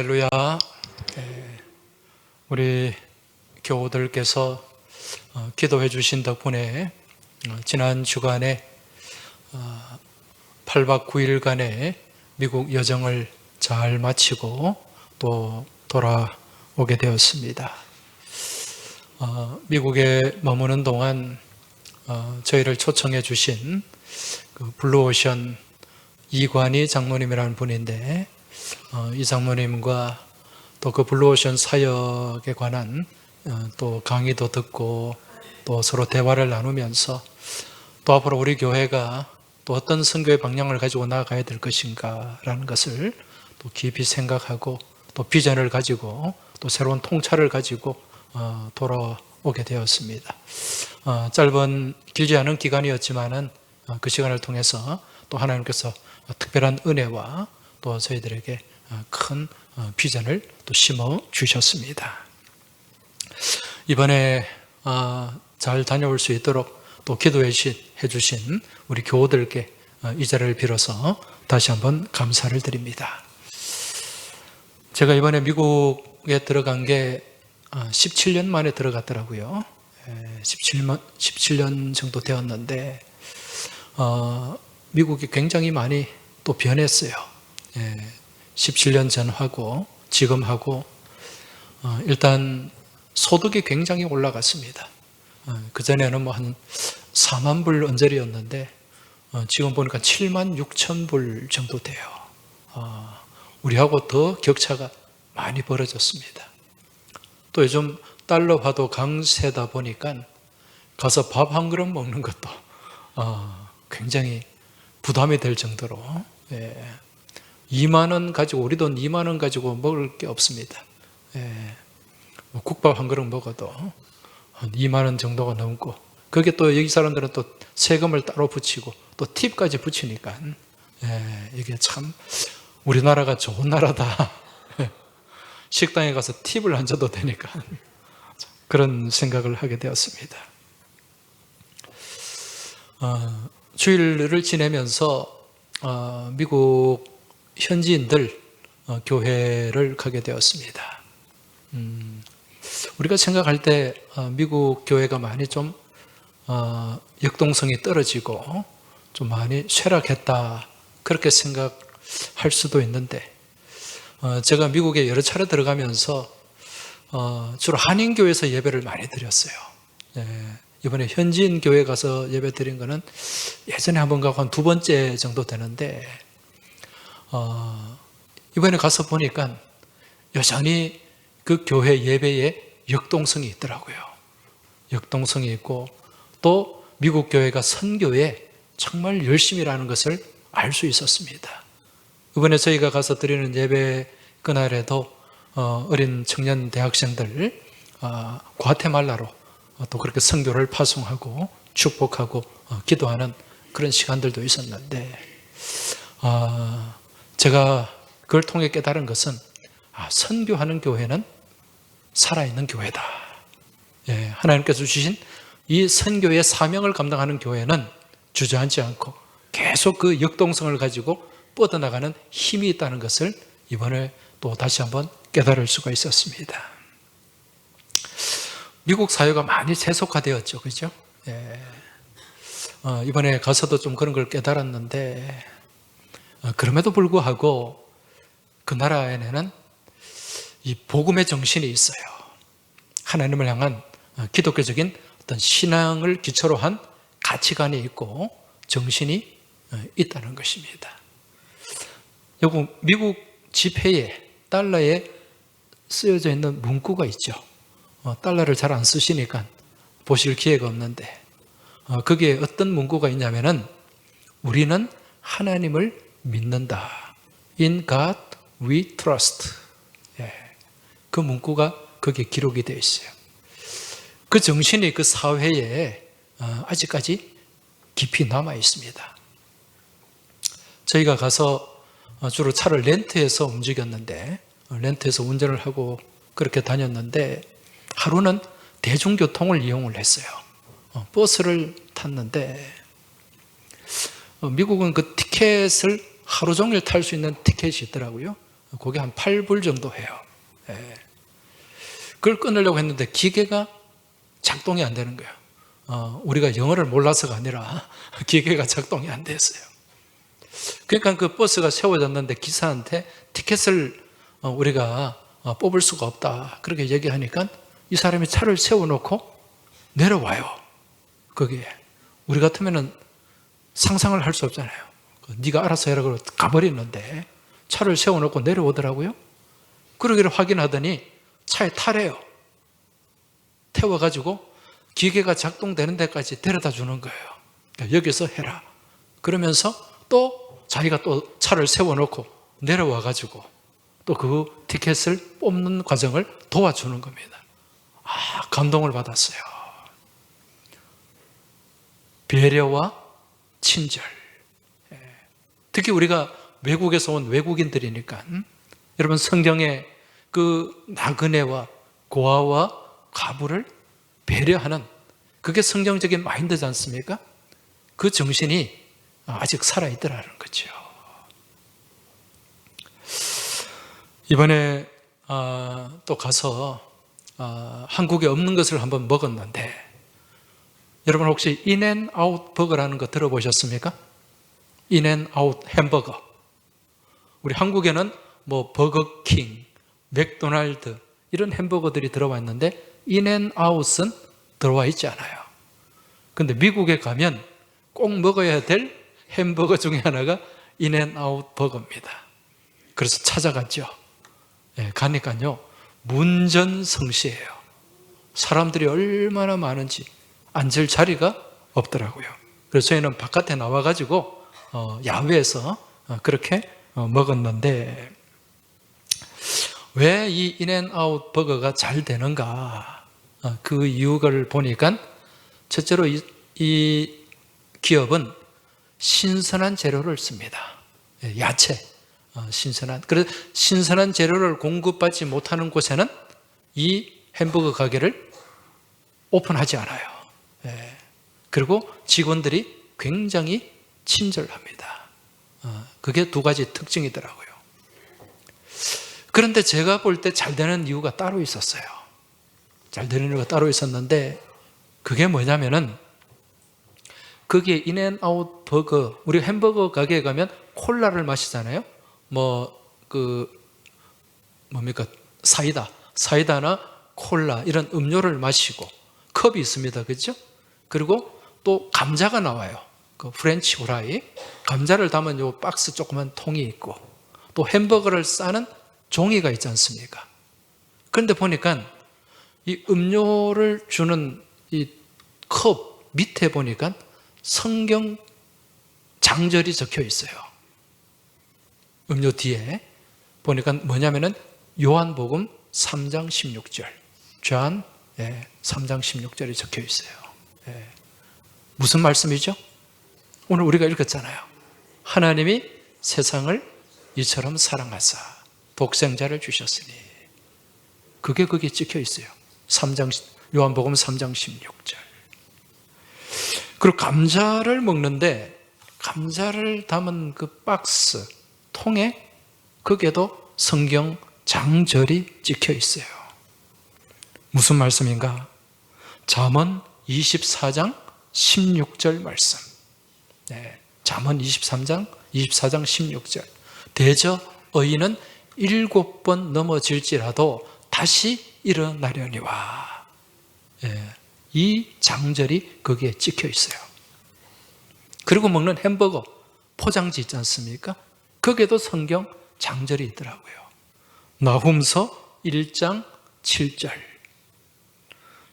할렐루야. 우리 교우들께서 기도해 주신 덕분에 지난 주간에 8박 9일간의 미국 여정을 잘 마치고 또 돌아오게 되었습니다. 미국에 머무는 동안 저희를 초청해 주신 그 블루오션 이관희 장로님이라는 분인데, 이 장로님과 또 그 블루오션 사역에 관한 또 강의도 듣고 또 서로 대화를 나누면서 또 앞으로 우리 교회가 또 어떤 선교의 방향을 가지고 나아가야 될 것인가 라는 것을 또 깊이 생각하고 또 비전을 가지고 또 새로운 통찰을 가지고 돌아오게 되었습니다. 짧은 길지 않은 기간이었지만은 그 시간을 통해서 또 하나님께서 특별한 은혜와 또 저희들에게 큰 비전을 또 심어 주셨습니다. 이번에 잘 다녀올 수 있도록 또 기도해 주신 우리 교우들께 이 자리를 빌어서 다시 한번 감사를 드립니다. 제가 이번에 미국에 들어간 게 17년 만에 들어갔더라고요. 17년 정도 되었는데 미국이 굉장히 많이 또 변했어요. 17년 전하고 지금하고 일단 소득이 굉장히 올라갔습니다. 그전에는 뭐 한 4만 불 언저리였는데 지금 보니까 7만 6천 불 정도 돼요. 우리하고 더 격차가 많이 벌어졌습니다. 또 요즘 달러화도 강세다 보니까 가서 밥 한 그릇 먹는 것도 굉장히 부담이 될 정도로 2만 원 가지고, 우리 돈 2만 원 가지고 먹을 게 없습니다. 뭐 국밥 한 그릇 먹어도 한 2만 원 정도가 넘고, 거기에 또 여기 사람들은 또 세금을 따로 붙이고 또 팁까지 붙이니까 이게 참 우리나라가 좋은 나라다. 식당에 가서 팁을 안 줘도 되니까 그런 생각을 하게 되었습니다. 주일을 지내면서 미국 현지인들 교회를 가게 되었습니다. 우리가 생각할 때 미국 교회가 많이 좀 역동성이 떨어지고 좀 많이 쇠락했다, 그렇게 생각할 수도 있는데, 제가 미국에 여러 차례 들어가면서 주로 한인교회에서 예배를 많이 드렸어요. 이번에 현지인 교회 가서 예배 드린 거는 예전에 한번 가고 한 두 번째 정도 되는데, 이번에 가서 보니까 여전히 그 교회 예배에 역동성이 있더라고요. 역동성이 있고 또 미국 교회가 선교에 정말 열심히라는 것을 알 수 있었습니다. 이번에 저희가 가서 드리는 예배 그날에도 어린 청년 대학생들 과테말라로 또 그렇게 선교를 파송하고 축복하고 기도하는 그런 시간들도 있었는데, 제가 그걸 통해 깨달은 것은 선교하는 교회는 살아있는 교회다. 하나님께서 주신 이 선교의 사명을 감당하는 교회는 주저앉지 않고 계속 그 역동성을 가지고 뻗어나가는 힘이 있다는 것을 이번에 또 다시 한번 깨달을 수가 있었습니다. 미국 사회가 많이 세속화되었죠, 그죠? 이번에 가서도 좀 그런 걸 깨달았는데, 그럼에도 불구하고 그 나라에는 이 복음의 정신이 있어요. 하나님을 향한 기독교적인 어떤 신앙을 기초로 한 가치관이 있고 정신이 있다는 것입니다. 여기 미국 지폐에, 달러에 쓰여져 있는 문구가 있죠. 달러를 잘 안 쓰시니까 보실 기회가 없는데, 거기에 어떤 문구가 있냐면은 우리는 하나님을 믿는다. In God we trust. 그 문구가 거기에 기록이 되어 있어요. 그 정신이 그 사회에 아직까지 깊이 남아 있습니다. 저희가 가서 주로 차를 렌트해서 움직였는데, 렌트해서 운전을 하고 그렇게 다녔는데, 하루는 대중교통을 이용을 했어요. 버스를 탔는데, 미국은 그 티켓을 하루 종일 탈 수 있는 티켓이 있더라고요. 그게 한 8불 정도 해요. 예. 그걸 끊으려고 했는데 기계가 작동이 안 되는 거예요. 우리가 영어를 몰라서가 아니라 기계가 작동이 안 됐어요. 그러니까 그 버스가 세워졌는데 기사한테 티켓을 우리가 뽑을 수가 없다 그렇게 얘기하니까 이 사람이 차를 세워놓고 내려와요. 거기에 우리 같으면은 상상을 할 수 없잖아요. 네가 알아서 해라 그러고 가버리는데 차를 세워놓고 내려오더라고요. 그러기를 확인하더니 차에 타래요. 태워가지고 기계가 작동되는 데까지 데려다 주는 거예요. 그러니까 여기서 해라. 그러면서 또 자기가 또 차를 세워놓고 내려와가지고 또 그 티켓을 뽑는 과정을 도와주는 겁니다. 감동을 받았어요. 배려와 친절. 특히 우리가 외국에서 온 외국인들이니까 여러분 성경에 그 나그네와 고아와 과부를 배려하는 그게 성경적인 마인드지 않습니까? 그 정신이 아직 살아있더라는 거죠. 이번에 또 가서 한국에 없는 것을 한번 먹었는데 여러분 혹시 인앤아웃 버거라는 거 들어보셨습니까? 인앤아웃 햄버거. 우리 한국에는 뭐 버거킹, 맥도날드 이런 햄버거들이 들어와 있는데 인앤아웃은 들어와 있지 않아요. 그런데 미국에 가면 꼭 먹어야 될 햄버거 중에 하나가 인앤아웃 버거입니다. 그래서 찾아갔죠. 가니까요 문전성시예요. 사람들이 얼마나 많은지 앉을 자리가 없더라고요. 그래서 저희는 바깥에 나와가지고 야외에서 그렇게 먹었는데 왜 이 인앤아웃 버거가 잘 되는가? 그 이유를 보니까 첫째로 이 기업은 신선한 재료를 씁니다. 야채, 신선한. 그래서 신선한 재료를 공급받지 못하는 곳에는 이 햄버거 가게를 오픈하지 않아요. 그리고 직원들이 굉장히 친절합니다. 그게 두 가지 특징이더라고요. 그런데 제가 볼 때 잘 되는 이유가 따로 있었어요. 잘 되는 이유가 따로 있었는데 그게 뭐냐면은 거기에 인앤아웃 버거, 우리 햄버거 가게에 가면 콜라를 마시잖아요. 뭡니까? 사이다나 콜라 이런 음료를 마시고 컵이 있습니다. 그렇죠? 그리고 또 감자가 나와요. 그 프렌치 후라이. 감자를 담은 요 박스 조그만 통이 있고 또 햄버거를 싸는 종이가 있지 않습니까? 그런데 보니까 이 음료를 주는 이 컵 밑에 보니까 성경 장절이 적혀 있어요. 음료 뒤에 보니까 뭐냐면은 요한복음 3장 16절. John 3장 16절이 적혀 있어요. 무슨 말씀이죠? 오늘 우리가 읽었잖아요. 하나님이 세상을 이처럼 사랑하사 독생자를 주셨으니 그게 거기에 찍혀 있어요. 요한복음 3장 16절. 그리고 감자를 먹는데 감자를 담은 그 박스, 통에 거기에도 성경 장절이 찍혀 있어요. 무슨 말씀인가? 잠언 24장 16절 말씀. 잠언 24장 16절. 대저 어인은 7번 넘어질지라도 다시 일어나려니와. 이 장절이 거기에 찍혀 있어요. 그리고 먹는 햄버거 포장지 있지 않습니까? 거기에도 성경 장절이 있더라고요. 나훔서 1장 7절.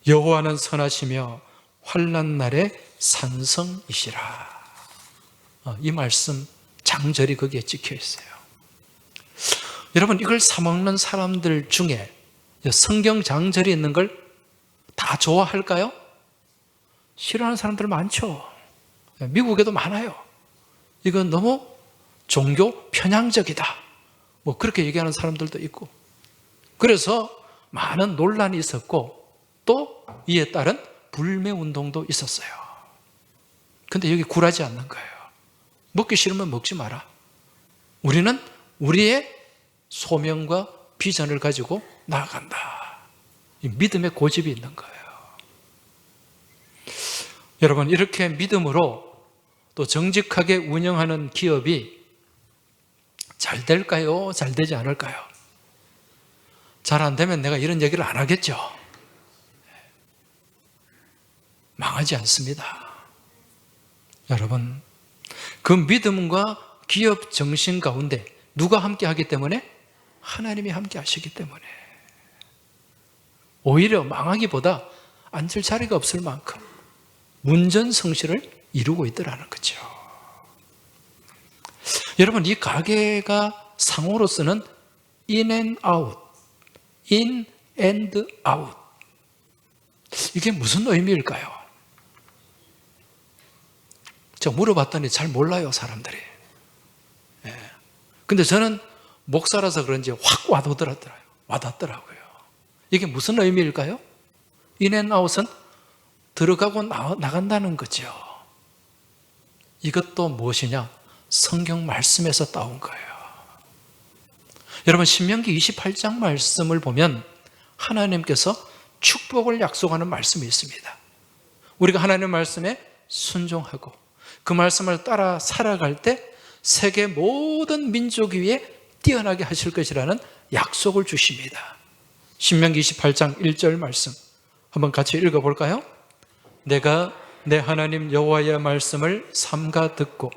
여호와는 선하시며 환난 날에 산성이시라. 이 말씀 장절이 거기에 찍혀 있어요. 여러분 이걸 사먹는 사람들 중에 성경 장절이 있는 걸 다 좋아할까요? 싫어하는 사람들 많죠. 미국에도 많아요. 이건 너무 종교 편향적이다. 뭐 그렇게 얘기하는 사람들도 있고. 그래서 많은 논란이 있었고 또 이에 따른 불매운동도 있었어요. 근데 여기 굴하지 않는 거예요. 먹기 싫으면 먹지 마라. 우리는 우리의 소명과 비전을 가지고 나아간다. 이 믿음의 고집이 있는 거예요. 여러분, 이렇게 믿음으로 또 정직하게 운영하는 기업이 잘 될까요? 잘 되지 않을까요? 잘 안 되면 내가 이런 얘기를 안 하겠죠. 망하지 않습니다. 여러분, 그 믿음과 기업 정신 가운데 누가 함께 하기 때문에? 하나님이 함께 하시기 때문에. 오히려 망하기보다 앉을 자리가 없을 만큼 문전성시를 이루고 있더라는 거죠. 여러분, 이 가게가 상호로서는 in and out, in and out. 이게 무슨 의미일까요? 제가 물어봤더니 잘 몰라요, 사람들이. 근데 저는 목사라서 그런지 확 와닿더라고요. 이게 무슨 의미일까요? in and out은 들어가고 나간다는 거죠. 이것도 무엇이냐? 성경 말씀에서 따온 거예요. 여러분, 신명기 28장 말씀을 보면 하나님께서 축복을 약속하는 말씀이 있습니다. 우리가 하나님 말씀에 순종하고 그 말씀을 따라 살아갈 때 세계 모든 민족 위에 뛰어나게 하실 것이라는 약속을 주십니다. 신명기 28장 1절 말씀 한번 같이 읽어볼까요? 내가 내 하나님 여호와의 말씀을 삼가 듣고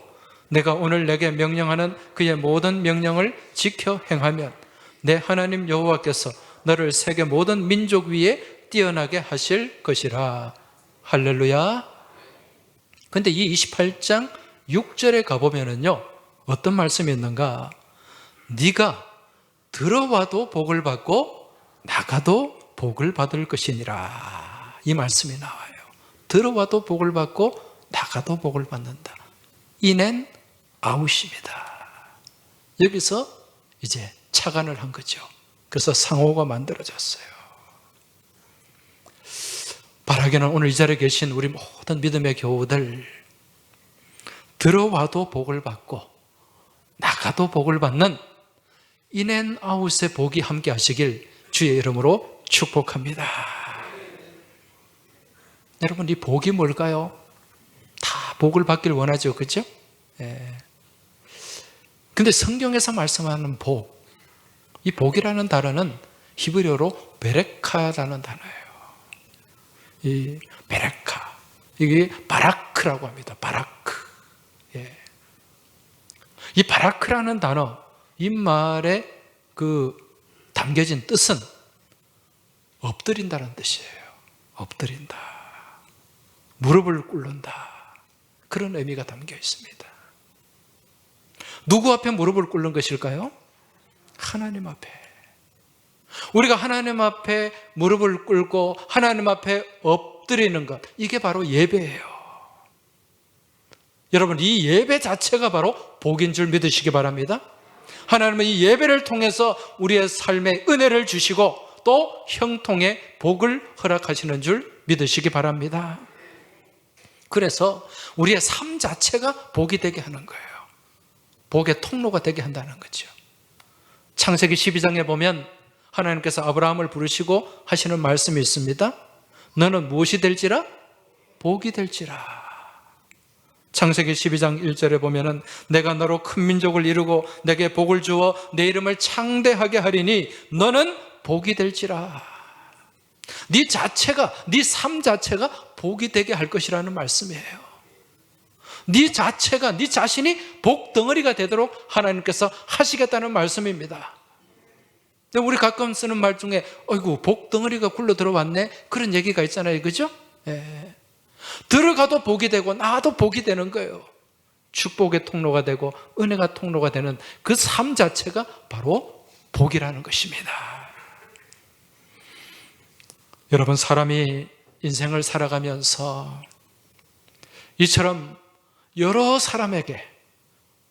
내가 오늘 내게 명령하는 그의 모든 명령을 지켜 행하면 내 하나님 여호와께서 너를 세계 모든 민족 위에 뛰어나게 하실 것이라. 할렐루야. 근데 이 28장 6절에 가보면은요, 어떤 말씀이 있는가? 네가 들어와도 복을 받고 나가도 복을 받을 것이니라. 이 말씀이 나와요. 들어와도 복을 받고 나가도 복을 받는다. in and out입니다. 여기서 이제 착안을 한 거죠. 그래서 상호가 만들어졌어요. 바라기는 오늘 이 자리에 계신 우리 모든 믿음의 교우들, 들어와도 복을 받고 나가도 복을 받는 in and out의 복이 함께 하시길 주의 이름으로 축복합니다. 여러분, 이 복이 뭘까요? 다 복을 받길 원하죠, 그렇죠? 근데 성경에서 말씀하는 복, 이 복이라는 단어는 히브리어로 베레카라는 단어예요. 이 베레카, 이게 바라크라고 합니다. 바라크. 이 바라크라는 단어, 이 말에 그 담겨진 뜻은 엎드린다는 뜻이에요. 엎드린다, 무릎을 꿇는다, 그런 의미가 담겨 있습니다. 누구 앞에 무릎을 꿇는 것일까요? 하나님 앞에. 우리가 하나님 앞에 무릎을 꿇고 하나님 앞에 엎드리는 것, 이게 바로 예배예요. 여러분, 이 예배 자체가 바로 복인 줄 믿으시기 바랍니다. 하나님은 이 예배를 통해서 우리의 삶에 은혜를 주시고 또 형통의 복을 허락하시는 줄 믿으시기 바랍니다. 그래서 우리의 삶 자체가 복이 되게 하는 거예요. 복의 통로가 되게 한다는 거죠. 창세기 12장에 보면 하나님께서 아브라함을 부르시고 하시는 말씀이 있습니다. 너는 무엇이 될지라? 복이 될지라. 창세기 12장 1절에 보면은 내가 너로 큰 민족을 이루고 내게 복을 주어 내 이름을 창대하게 하리니 너는 복이 될지라. 네 자체가, 네 삶 자체가 복이 되게 할 것이라는 말씀이에요. 네 자체가, 네 자신이 복덩어리가 되도록 하나님께서 하시겠다는 말씀입니다. 우리 가끔 쓰는 말 중에 어이구 복덩어리가 굴러 들어왔네, 그런 얘기가 있잖아요, 그죠? 들어가도 복이 되고 나도 복이 되는 거예요. 축복의 통로가 되고 은혜가 통로가 되는 그 삶 자체가 바로 복이라는 것입니다. 여러분, 사람이 인생을 살아가면서 이처럼 여러 사람에게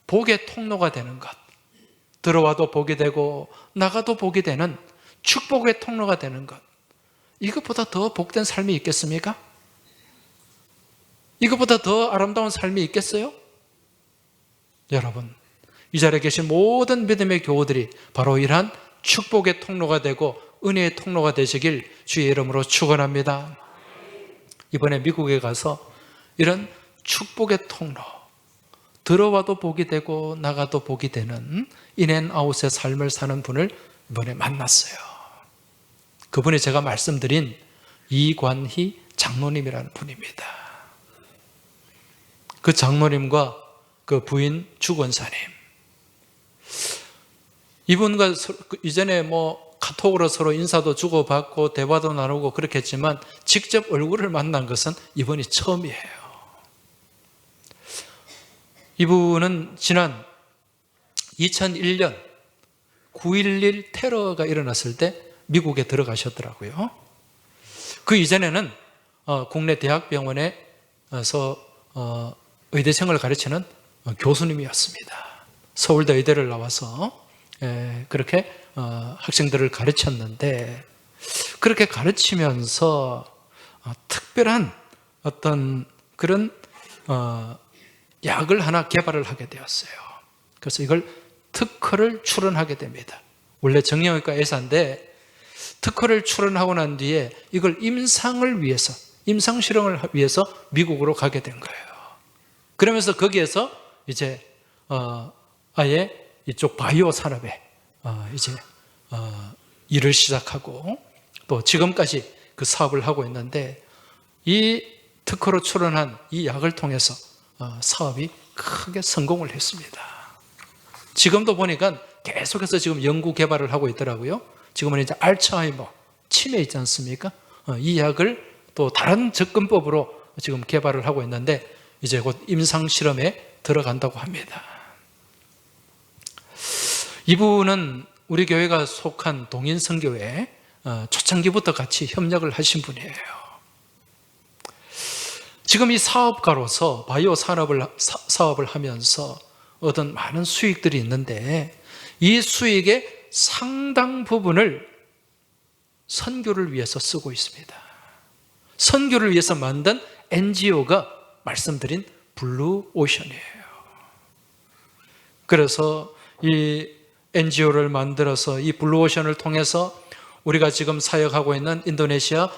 복의 통로가 되는 것, 들어와도 복이 되고 나가도 복이 되는 축복의 통로가 되는 것, 이것보다 더 복된 삶이 있겠습니까? 이것보다 더 아름다운 삶이 있겠어요? 여러분, 이 자리에 계신 모든 믿음의 교우들이 바로 이러한 축복의 통로가 되고 은혜의 통로가 되시길 주의 이름으로 축원합니다. 이번에 미국에 가서 이런 축복의 통로, 들어와도 복이 되고 나가도 복이 되는 인앤아웃의 삶을 사는 분을 이번에 만났어요. 그분이 제가 말씀드린 이관희 장로님이라는 분입니다. 그 장로님과 그 부인 주권사님, 이분과 이전에 카톡으로 서로 인사도 주고받고 대화도 나누고 그렇게 했지만 직접 얼굴을 만난 것은 이번이 처음이에요. 이분은 지난 2001년 9.11 테러가 일어났을 때 미국에 들어가셨더라고요. 그 이전에는 국내 대학병원에서 의대생을 가르치는 교수님이었습니다. 서울대 의대를 나와서 그렇게 학생들을 가르쳤는데, 그렇게 가르치면서 특별한 어떤 그런 약을 하나 개발을 하게 되었어요. 그래서 이걸 특허를 출원하게 됩니다. 원래 정형외과 의사인데 특허를 출원하고 난 뒤에 이걸 임상을 위해서, 임상 실험을 위해서 미국으로 가게 된 거예요. 그러면서 거기에서 이제 아예 이쪽 바이오 산업에 이제 일을 시작하고 또 지금까지 그 사업을 하고 있는데, 이 특허로 출원한 이 약을 통해서 사업이 크게 성공을 했습니다. 지금도 보니까 계속해서 지금 연구 개발을 하고 있더라고요. 지금은 이제 알츠하이머, 치매 있지 않습니까? 이 약을 또 다른 접근법으로 지금 개발을 하고 있는데 이제 곧 임상 실험에 들어간다고 합니다. 이분은 우리 교회가 속한 동인선교회 초창기부터 같이 협력을 하신 분이에요. 지금 이 사업가로서 바이오 사업을 하면서 얻은 많은 수익들이 있는데, 이 수익의 상당 부분을 선교를 위해서 쓰고 있습니다. 선교를 위해서 만든 NGO가 말씀드린 블루오션이에요. 그래서 이 NGO를 만들어서 이 블루오션을 통해서 우리가 지금 사역하고 있는 인도네시아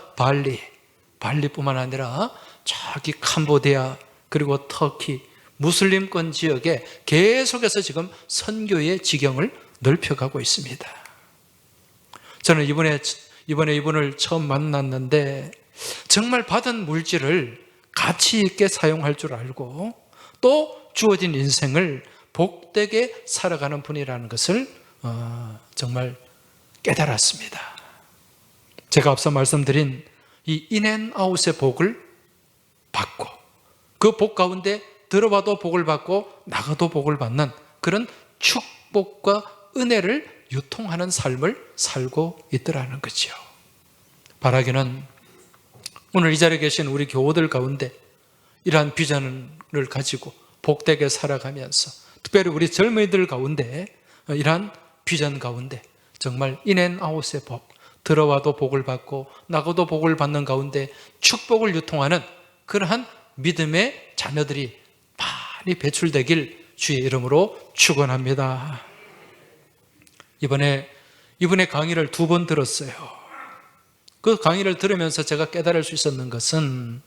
발리뿐만 아니라 저기 캄보디아 그리고 터키 무슬림권 지역에 계속해서 지금 선교의 지경을 넓혀가고 있습니다. 저는 이번에 이분을 처음 만났는데 정말 받은 물질을 가치 있게 사용할 줄 알고 또 주어진 인생을 복되게 살아가는 분이라는 것을 정말 깨달았습니다. 제가 앞서 말씀드린 이 인앤아웃의 복을 받고 그 복 가운데 들어와도 복을 받고 나가도 복을 받는 그런 축복과 은혜를 유통하는 삶을 살고 있더라는 거죠. 바라기는 오늘 이 자리에 계신 우리 교우들 가운데 이러한 비전을 가지고 복되게 살아가면서, 특별히 우리 젊은이들 가운데 이러한 비전 가운데 정말 인앤아웃의 복, 들어와도 복을 받고 나가도 복을 받는 가운데 축복을 유통하는 그러한 믿음의 자녀들이 많이 배출되길 주의 이름으로 축원합니다. 이번에 이분의 강의를 2번 들었어요. 그 강의를 들으면서 제가 깨달을 수 있었는 것은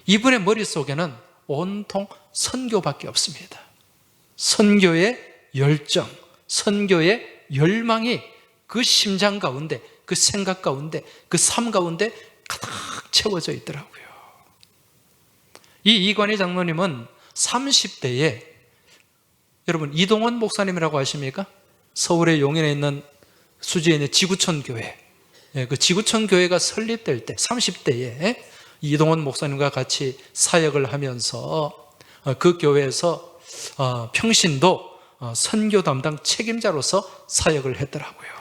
이분의 머릿속에는 온통 선교밖에 없습니다. 선교의 열정, 선교의 열망이 그 심장 가운데, 그 생각 가운데, 그 삶 가운데 가득 채워져 있더라고요. 이 이관희 장로님은 30대에, 여러분 이동원 목사님이라고 아십니까? 서울의 용인에 있는 수지에 있는 지구촌 교회, 그 지구촌 교회가 설립될 때 30대에 이동원 목사님과 같이 사역을 하면서 그 교회에서 평신도 선교 담당 책임자로서 사역을 했더라고요.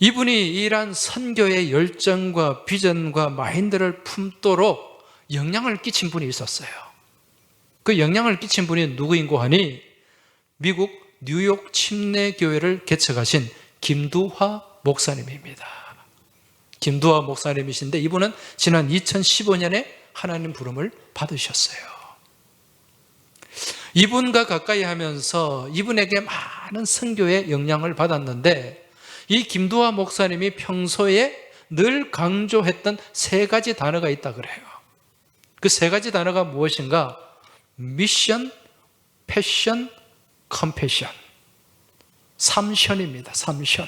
이분이 이러한 선교의 열정과 비전과 마인드를 품도록 영향을 끼친 분이 있었어요. 그 영향을 끼친 분이 누구인고 하니 미국 뉴욕 침례교회를 개척하신 김두화 목사님입니다. 김두화 목사님이신데 이분은 지난 2015년에 하나님 부름을 받으셨어요. 이분과 가까이 하면서 이분에게 많은 선교의 영향을 받았는데, 이 김두하 목사님이 평소에 늘 강조했던 세 가지 단어가 있다 그래요. 그 세 가지 단어가 무엇인가? 미션, 패션, 컴패션. 3션입니다. 3션.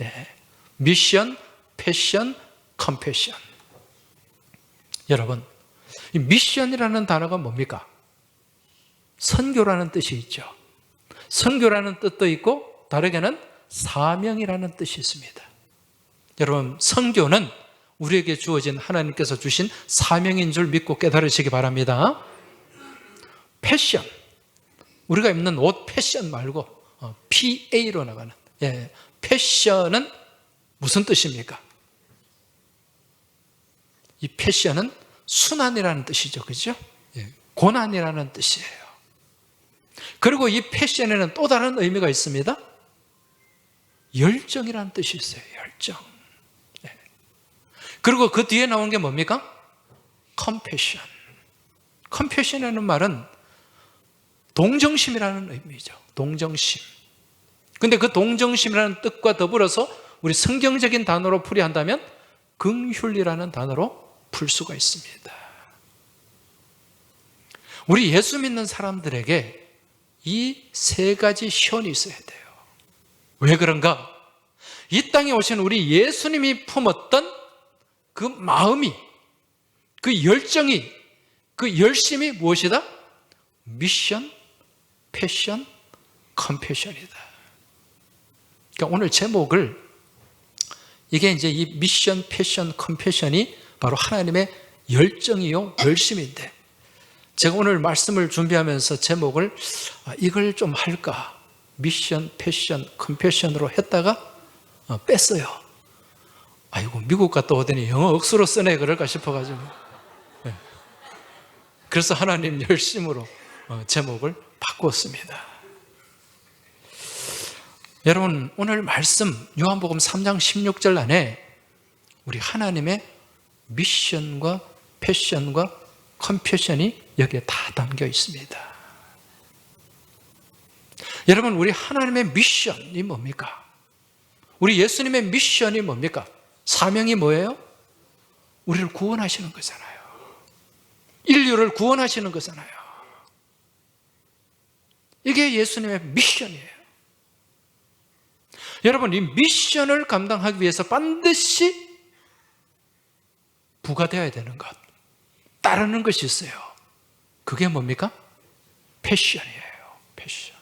예. 미션, 패션, 컴패션. 여러분, 이 미션이라는 단어가 뭡니까? 선교라는 뜻이 있죠. 선교라는 뜻도 있고 다르게는 사명이라는 뜻이 있습니다. 여러분, 선교는 우리에게 주어진 하나님께서 주신 사명인 줄 믿고 깨달으시기 바랍니다. 패션, 우리가 입는 옷 패션 말고 PA로 나가는, 패션은 무슨 뜻입니까? 이 패션은 순환이라는 뜻이죠. 그죠? 고난이라는 뜻이에요. 그리고 이 패션에는 또 다른 의미가 있습니다. 열정이라는 뜻이 있어요. 열정. 그리고 그 뒤에 나온 게 뭡니까? 컴패션. 컴패션이라는 말은 동정심이라는 의미죠. 동정심. 근데 그 동정심이라는 뜻과 더불어서 우리 성경적인 단어로 풀이한다면 긍휼이라는 단어로 풀 수가 있습니다. 우리 예수 믿는 사람들에게 이 세 가지 션이 있어야 돼요. 왜 그런가? 이 땅에 오신 우리 예수님이 품었던 그 마음이, 그 열정이, 그 열심이 무엇이다? 미션, 패션, 컴패션이다. 그러니까 오늘 제목을, 이게 이제 이 미션, 패션, 컴패션이 바로 하나님의 열정이요, 열심인데, 제가 오늘 말씀을 준비하면서 제목을 이걸 좀 할까? 미션, 패션, 컴패션으로 했다가 뺐어요. 아이고, 미국 갔다 오더니 영어 억수로 쓰네 그럴까 싶어가지고. 그래서 하나님 열심으로 제목을 바꿨습니다. 여러분, 오늘 말씀 요한복음 3장 16절 안에 우리 하나님의 미션과 패션과 컴패션이 여기에 다 담겨 있습니다. 여러분, 우리 하나님의 미션이 뭡니까? 우리 예수님의 미션이 뭡니까? 사명이 뭐예요? 우리를 구원하시는 거잖아요. 인류를 구원하시는 거잖아요. 이게 예수님의 미션이에요. 여러분, 이 미션을 감당하기 위해서 반드시 부과되어야 되는 것, 따르는 것이 있어요. 그게 뭡니까? 패션이에요. 패션.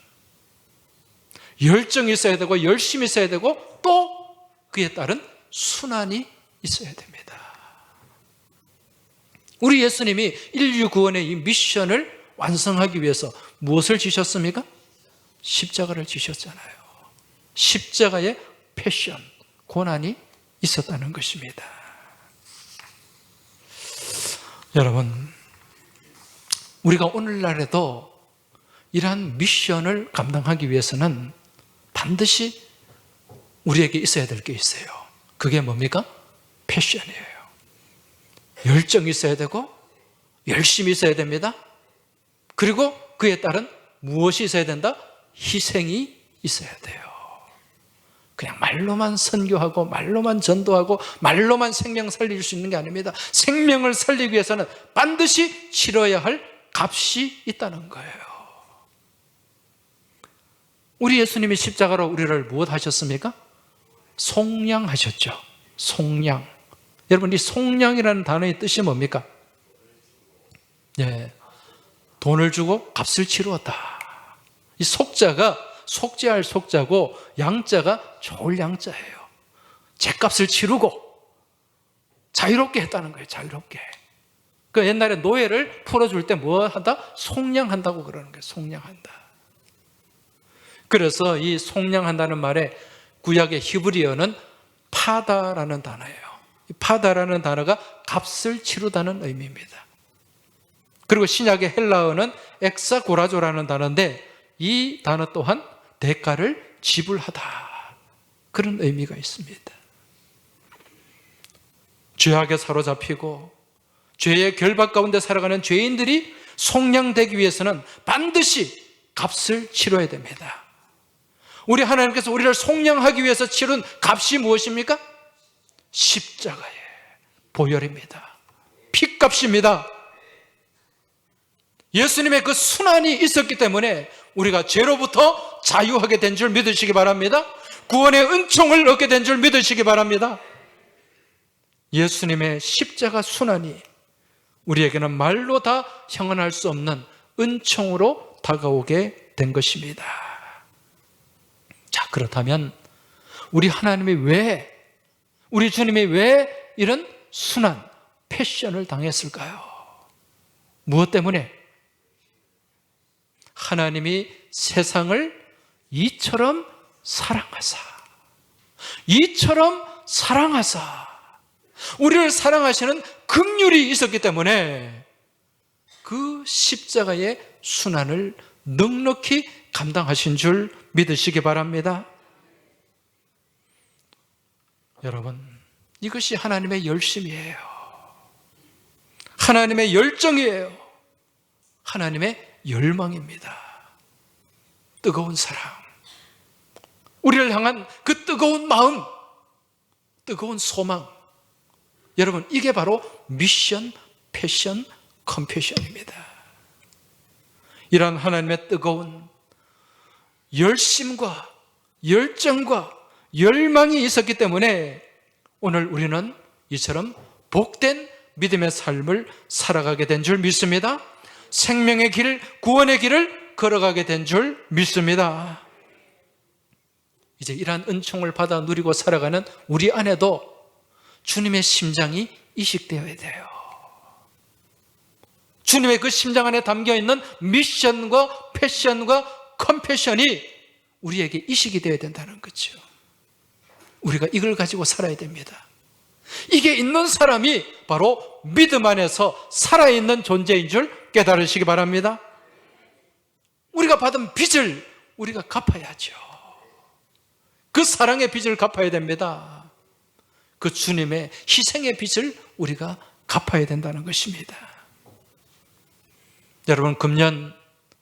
열정이 있어야 되고, 열심이 있어야 되고, 또 그에 따른 순환이 있어야 됩니다. 우리 예수님이 인류 구원의 이 미션을 완성하기 위해서 무엇을 지셨습니까? 십자가를 지셨잖아요. 십자가의 패션, 고난이 있었다는 것입니다. 여러분, 우리가 오늘날에도 이러한 미션을 감당하기 위해서는 반드시 우리에게 있어야 될 게 있어요. 그게 뭡니까? 패션이에요. 열정이 있어야 되고, 열심이 있어야 됩니다. 그리고 그에 따른 무엇이 있어야 된다? 희생이 있어야 돼요. 그냥 말로만 선교하고, 말로만 전도하고, 말로만 생명 살릴 수 있는 게 아닙니다. 생명을 살리기 위해서는 반드시 치러야 할 값이 있다는 거예요. 우리 예수님이 십자가로 우리를 무엇 하셨습니까? 속량하셨죠. 속량. 여러분, 이 속량이라는 단어의 뜻이 뭡니까? 돈을 주고 값을 치루었다. 이 속자가 속죄할 속자고, 양자가 좋을 양자예요. 죗값을 치르고 자유롭게 했다는 거예요. 자유롭게. 그 옛날에 노예를 풀어줄 때 뭐 한다? 속량한다고 그러는 거예요. 속량한다. 그래서 이 속량한다는 말에 구약의 히브리어는 파다라는 단어예요. 파다라는 단어가 값을 치르다는 의미입니다. 그리고 신약의 헬라어는 엑사고라조라는 단어인데, 이 단어 또한 대가를 지불하다, 그런 의미가 있습니다. 죄악에 사로잡히고 죄의 결박 가운데 살아가는 죄인들이 속량되기 위해서는 반드시 값을 치러야 됩니다. 우리 하나님께서 우리를 속량하기 위해서 치른 값이 무엇입니까? 십자가의 보혈입니다. 피값입니다. 예수님의 그 순환이 있었기 때문에 우리가 죄로부터 자유하게 된 줄 믿으시기 바랍니다. 구원의 은총을 얻게 된 줄 믿으시기 바랍니다. 예수님의 십자가 순환이 우리에게는 말로 다 형언할 수 없는 은총으로 다가오게 된 것입니다. 자, 그렇다면 우리 하나님이 우리 주님이 왜 이런 순환, 패션을 당했을까요? 무엇 때문에? 하나님이 세상을 이처럼 사랑하사 우리를 사랑하시는 긍휼이 있었기 때문에 그 십자가의 순환을 넉넉히 감당하신 줄 믿으시기 바랍니다. 여러분, 이것이 하나님의 열심이에요. 하나님의 열정이에요. 하나님의 열망입니다. 뜨거운 사랑, 우리를 향한 그 뜨거운 마음, 뜨거운 소망, 여러분, 이게 바로 미션, 패션, 컴패션입니다. 이런 하나님의 뜨거운 열심과 열정과 열망이 있었기 때문에 오늘 우리는 이처럼 복된 믿음의 삶을 살아가게 된 줄 믿습니다. 생명의 길, 구원의 길을 걸어가게 된 줄 믿습니다. 이제 이러한 은총을 받아 누리고 살아가는 우리 안에도 주님의 심장이 이식되어야 돼요. 주님의 그 심장 안에 담겨있는 미션과 패션과 컴패션이 우리에게 이식이 되어야 된다는 거죠. 우리가 이걸 가지고 살아야 됩니다. 이게 있는 사람이 바로 믿음 안에서 살아있는 존재인 줄 깨달으시기 바랍니다. 우리가 받은 빚을 우리가 갚아야죠. 그 사랑의 빚을 갚아야 됩니다. 그 주님의 희생의 빚을 우리가 갚아야 된다는 것입니다. 여러분, 금년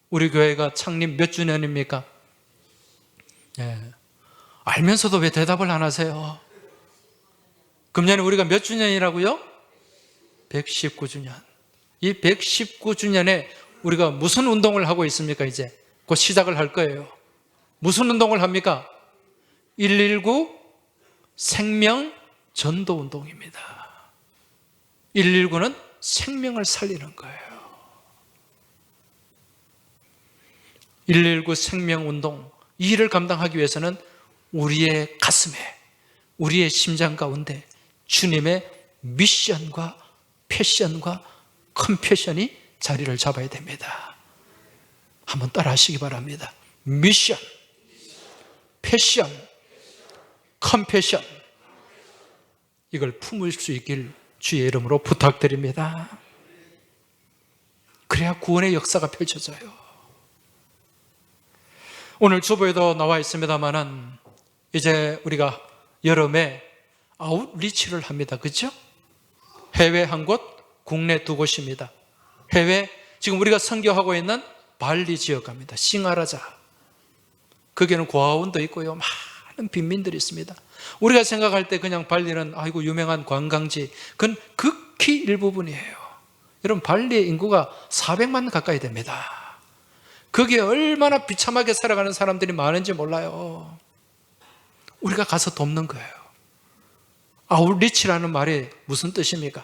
우리 교회가 창립 몇 주년입니까? 알면서도 왜 대답을 안 하세요? 금년에 우리가 몇 주년이라고요? 119주년. 이 119주년에 우리가 무슨 운동을 하고 있습니까? 이제 곧 시작을 할 거예요. 무슨 운동을 합니까? 119 생명 전도 운동입니다. 119는 생명을 살리는 거예요. 119 생명 운동, 이 일을 감당하기 위해서는 우리의 가슴에, 우리의 심장 가운데 주님의 미션과 패션과 컴패션이 자리를 잡아야 됩니다. 한번 따라 하시기 바랍니다. 미션, 패션, 컴패션, 이걸 품을 수 있길 주의 이름으로 부탁드립니다. 그래야 구원의 역사가 펼쳐져요. 오늘 주보에도 나와 있습니다만은 이제 우리가 여름에 아웃리치를 합니다. 그렇죠? 해외 한 곳, 국내 두 곳입니다. 해외, 지금 우리가 선교하고 있는 발리 지역 갑니다. 싱하라자. 거기는 고아원도 있고요. 많은 빈민들이 있습니다. 우리가 생각할 때 그냥 발리는 아이고 유명한 관광지, 그건 극히 일부분이에요. 여러분, 발리의 인구가 400만 가까이 됩니다. 거기에 얼마나 비참하게 살아가는 사람들이 많은지 몰라요. 우리가 가서 돕는 거예요. 아웃리치라는 말이 무슨 뜻입니까?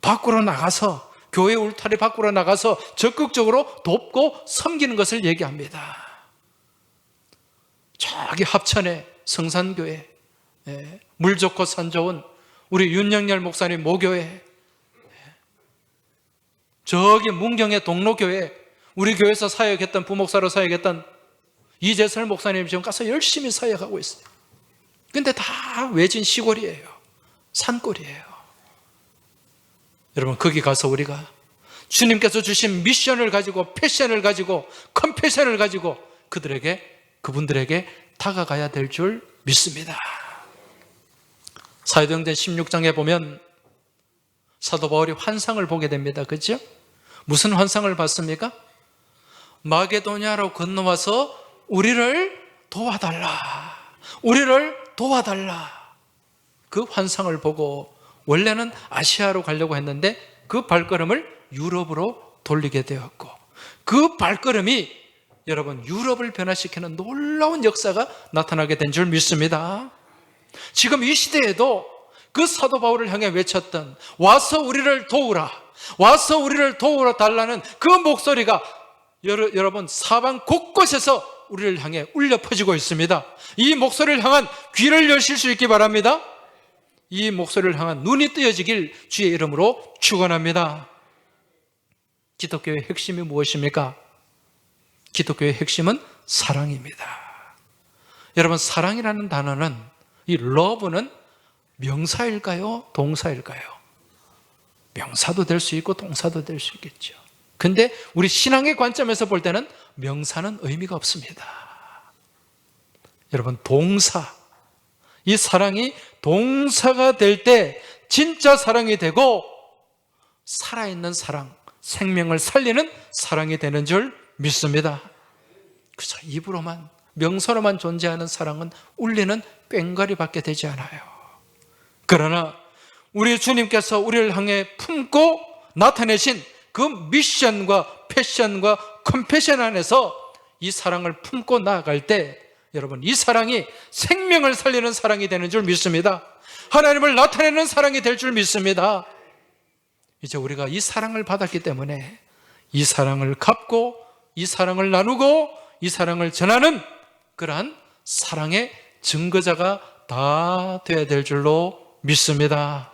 밖으로 나가서, 교회 울타리 밖으로 나가서 적극적으로 돕고 섬기는 것을 얘기합니다. 저기 합천에 성산교회, 물 좋고 산 좋은 우리 윤영열 목사님 모교회, 저기 문경의 동로교회, 우리 교회에서 사역했던, 부목사로 사역했던 이재설 목사님 지금 가서 열심히 사역하고 있어요. 근데 다 외진 시골이에요. 산골이에요. 여러분, 거기 가서 우리가 주님께서 주신 미션을 가지고, 패션을 가지고, 컴패션을 가지고 그분들에게 다가가야 될 줄 믿습니다. 사도행전 16장에 보면 사도 바울이 환상을 보게 됩니다. 그렇죠? 무슨 환상을 봤습니까? 마게도냐로 건너와서 우리를 도와달라, 우리를 도와달라. 그 환상을 보고 원래는 아시아로 가려고 했는데 그 발걸음을 유럽으로 돌리게 되었고, 그 발걸음이 여러분 유럽을 변화시키는 놀라운 역사가 나타나게 된 줄 믿습니다. 지금 이 시대에도 그 사도 바울을 향해 외쳤던 와서 우리를 도우라, 와서 우리를 도우라 달라는 그 목소리가 여러분 사방 곳곳에서 우리를 향해 울려 퍼지고 있습니다. 이 목소리를 향한 귀를 여실 수 있기 바랍니다. 이 목소리를 향한 눈이 뜨여지길 주의 이름으로 축원합니다. 기독교의 핵심이 무엇입니까? 기독교의 핵심은 사랑입니다. 여러분, 사랑이라는 단어는, 이 love는 명사일까요? 동사일까요? 명사도 될 수 있고 동사도 될 수 있겠죠. 근데 우리 신앙의 관점에서 볼 때는 명사는 의미가 없습니다. 여러분, 동사, 이 사랑이 동사가 될 때 진짜 사랑이 되고 살아있는 사랑, 생명을 살리는 사랑이 되는 줄 믿습니다. 그래서 입으로만, 명사로만 존재하는 사랑은 울리는 꽹과리밖에 되지 않아요. 그러나 우리 주님께서 우리를 향해 품고 나타내신 그 미션과 패션과 컴패션 안에서 이 사랑을 품고 나아갈 때 여러분, 이 사랑이 생명을 살리는 사랑이 되는 줄 믿습니다. 하나님을 나타내는 사랑이 될 줄 믿습니다. 이제 우리가 이 사랑을 받았기 때문에 이 사랑을 갚고 이 사랑을 나누고 이 사랑을 전하는 그러한 사랑의 증거자가 다 되어야 될 줄로 믿습니다.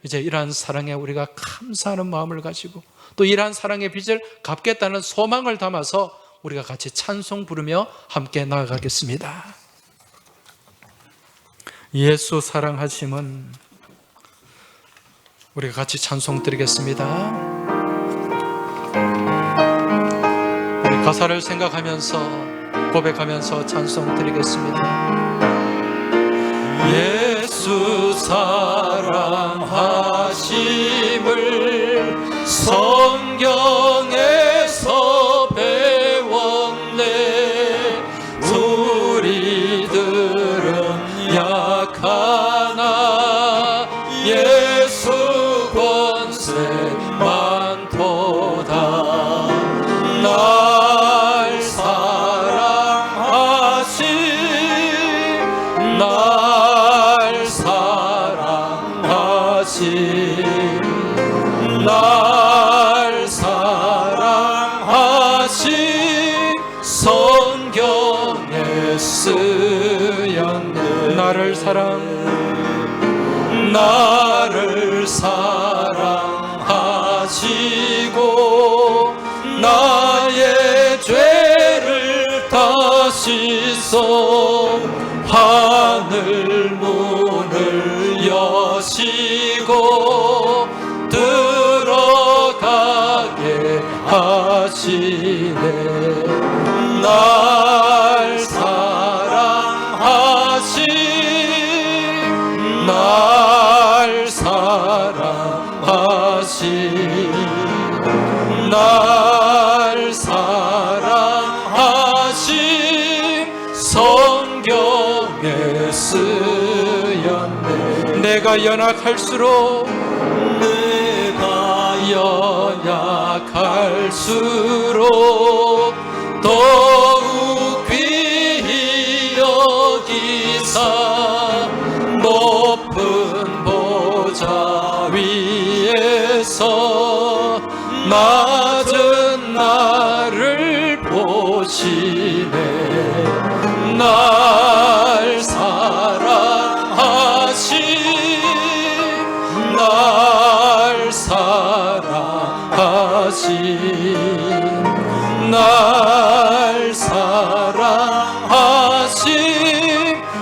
이제 이러한 사랑에 우리가 감사하는 마음을 가지고 또 이러한 사랑의 빚을 갚겠다는 소망을 담아서 우리가 같이 찬송 부르며 함께 나아가겠습니다. 예수 사랑하심은, 우리가 같이 찬송 드리겠습니다. 우리 가사를 생각하면서 고백하면서 찬송 드리겠습니다. 예수 사랑하심을 성경에서 배웠네. 우리들은 약하나 예수 권세 많도다. 날 사랑하신, 날 사랑하신, 날 사랑하신 성경에 쓰였네. 나를 사랑하시고 나의 죄를 다 씻어 하늘 문을 여시고 들어가게 하시네. 날 사랑하신, 날 사랑하신, 날 사랑하신 성경에 쓰였네. 내가 연약할수록, 내가 연약할수록 더욱 귀히 여기사 높은 보좌 위에서 낮은 나를 보시네. 날 사랑하신, 날 사랑하신, 날 사랑하신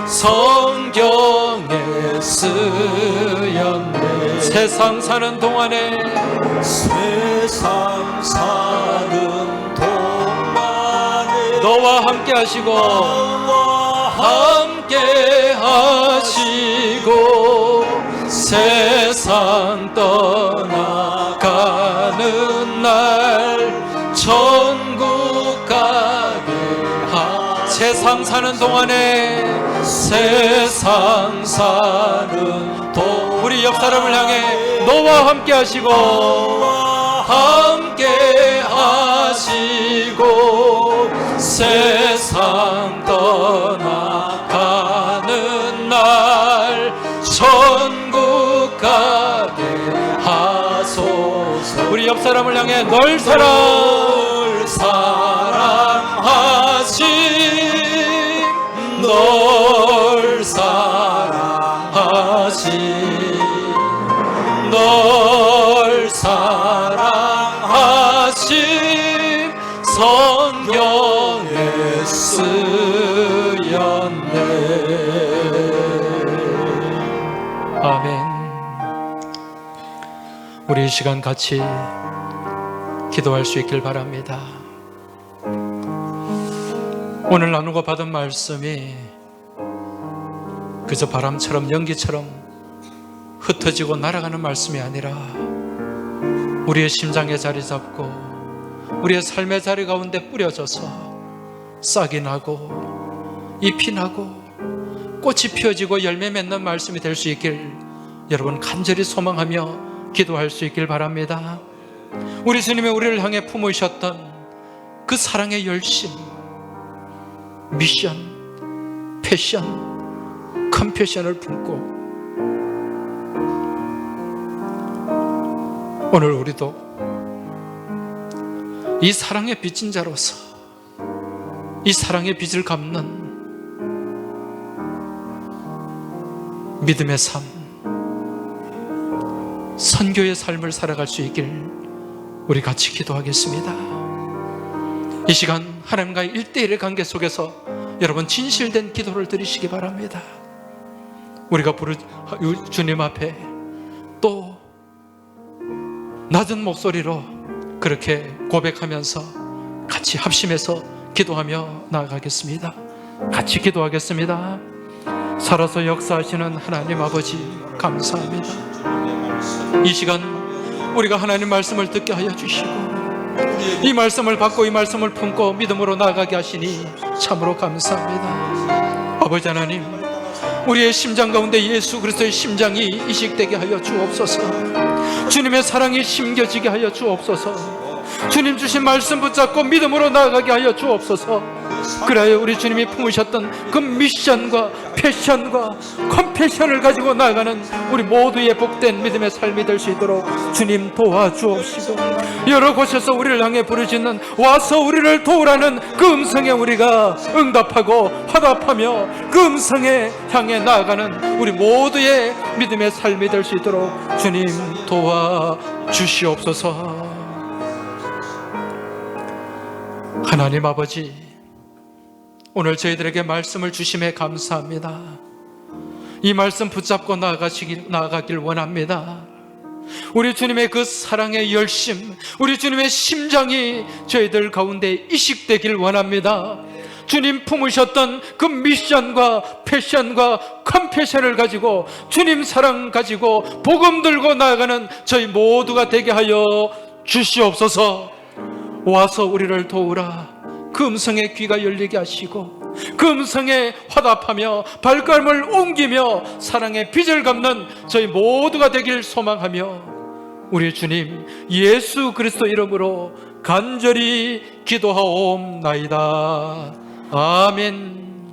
성경에 쓰였네. 세상 사는 동안에, 세상 사는 동안에 너와 함께 하시고, 너와 함께 하시고 세상 떠나가는 날 천국 세상 사는 동안에 세상 사는 동 우리 옆 사람을 향해 너와 함께 하시고 함께 하시고 세상 떠나가는 날 천국 가게 하소서. 우리 옆 사람을 향해 널 사랑하시 널 사랑하시 널 사랑하시 성경에 쓰였네. 아멘. 우리 이 시간 같이 기도할 수 있길 바랍니다. 오늘 나누고 받은 말씀이 그저 바람처럼 연기처럼 흩어지고 날아가는 말씀이 아니라 우리의 심장에 자리 잡고 우리의 삶의 자리 가운데 뿌려져서 싹이 나고 잎이 나고 꽃이 피어지고 열매 맺는 말씀이 될 수 있길 여러분 간절히 소망하며 기도할 수 있길 바랍니다. 우리 주님이 우리를 향해 품으셨던 그 사랑의 열심, 미션, 패션, 컴패션을 품고 오늘 우리도 이 사랑의 빚진 자로서 이 사랑의 빚을 갚는 믿음의 삶, 선교의 삶을 살아갈 수 있길 우리 같이 기도하겠습니다. 이 시간 하나님과의 1대1의 관계 속에서 여러분 진실된 기도를 드리시기 바랍니다. 우리가 주님 앞에 또 낮은 목소리로 그렇게 고백하면서 같이 합심해서 기도하며 나아가겠습니다. 같이 기도하겠습니다. 살아서 역사하시는 하나님 아버지 감사합니다. 이 시간 우리가 하나님 말씀을 듣게 하여 주시고 이 말씀을 받고 이 말씀을 품고 믿음으로 나아가게 하시니 참으로 감사합니다. 아버지 하나님, 우리의 심장 가운데 예수 그리스도의 심장이 이식되게 하여 주옵소서. 주님의 사랑이 심겨지게 하여 주옵소서. 주님 주신 말씀 붙잡고 믿음으로 나아가게 하여 주옵소서. 그래야 우리 주님이 품으셨던 그 미션과 패션과 컴패션을 가지고 나아가는 우리 모두의 복된 믿음의 삶이 될 수 있도록 주님 도와주옵시고, 여러 곳에서 우리를 향해 부르짖는 와서 우리를 도우라는 그 음성에 우리가 응답하고 화답하며 그 음성에 향해 나아가는 우리 모두의 믿음의 삶이 될 수 있도록 주님 도와주시옵소서. 하나님 아버지, 오늘 저희들에게 말씀을 주심에 감사합니다. 이 말씀 붙잡고 나아가길 원합니다. 우리 주님의 그 사랑의 열심, 우리 주님의 심장이 저희들 가운데 이식되길 원합니다. 주님 품으셨던 그 미션과 패션과 컴패션을 가지고 주님 사랑 가지고 복음 들고 나아가는 저희 모두가 되게 하여 주시옵소서. 와서 우리를 도우라. 그 음성에 귀가 열리게 하시고 그 음성에 화답하며 발걸음을 옮기며 사랑의 빚을 갚는 저희 모두가 되길 소망하며 우리 주님 예수 그리스도 이름으로 간절히 기도하옵나이다. 아멘.